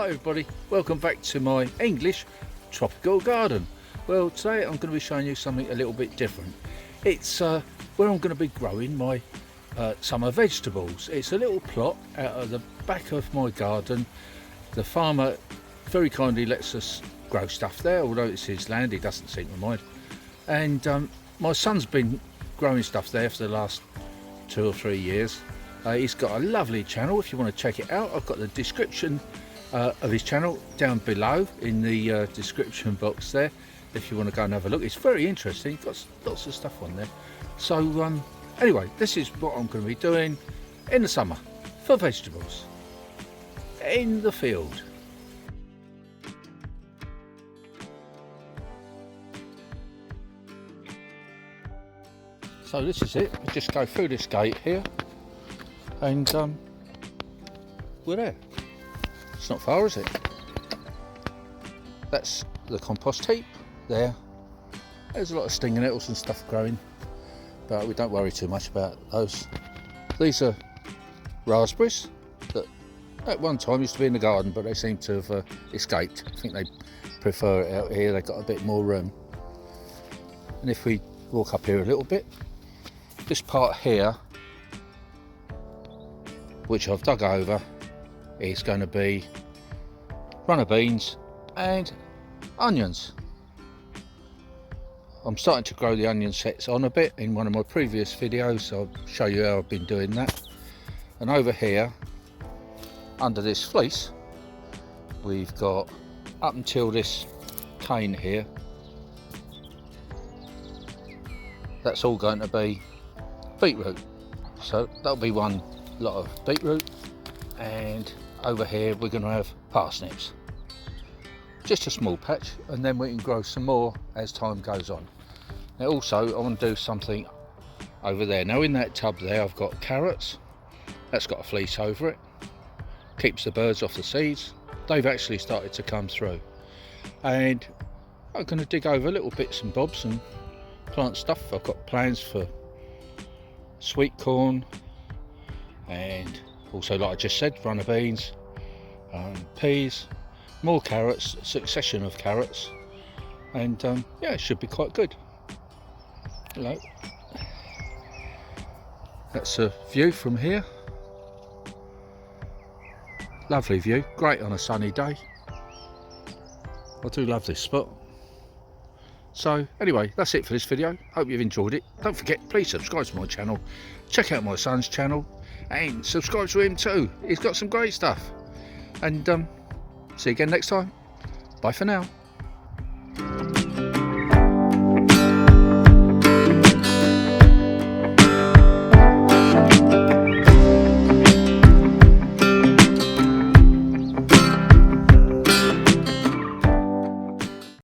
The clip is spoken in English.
Hi everybody, welcome back to my English tropical garden. Well, today I'm going to be showing you something a little bit different. It's where I'm going to be growing my summer vegetables. It's a little plot out of the back of my garden. The farmer very kindly lets us grow stuff there, although it's his land, he doesn't seem to mind. And my son's been growing stuff there for the last 2 or 3 years. He's got a lovely channel. If you want to check it out, I've got the description of his channel down below in the description box there, if you want to go and have a look. It's very interesting, got lots of stuff on there. So anyway, this is what I'm going to be doing in the summer for vegetables in the field. So this is it. We just go through this gate here and we're there. It's not far, is it? That's the compost heap there. There's a lot of stinging nettles and stuff growing, but we don't worry too much about those. These are raspberries that at one time used to be in the garden, but they seem to have escaped. I think they prefer it out here. They've got a bit more room. And if we walk up here a little bit, this part here, which I've dug over, is going to be runner beans and onions. I'm starting to grow the onion sets on a bit in one of my previous videos, so I'll show you how I've been doing that. And over here, under this fleece, we've got up until this cane here, that's all going to be beetroot. So that'll be one lot of beetroot, and over here we're going to have parsnips. Just a small patch, and then we can grow some more as time goes on. Now also I want to do something over there. Now in that tub there I've got carrots. That's got a fleece over it. Keeps the birds off the seeds. They've actually started to come through. And I'm going to dig over little bits and bobs and plant stuff. I've got plans for sweet corn, and also, like I just said, runner beans, peas, more carrots, a succession of carrots, and yeah, it should be quite good. Hello. That's a view from here. Lovely view, great on a sunny day. I do love this spot. So anyway, that's it for this video. Hope you've enjoyed it. Don't forget, please subscribe to my channel. Check out my son's channel and subscribe to him too. He's got some great stuff. And see you again next time. Bye for now.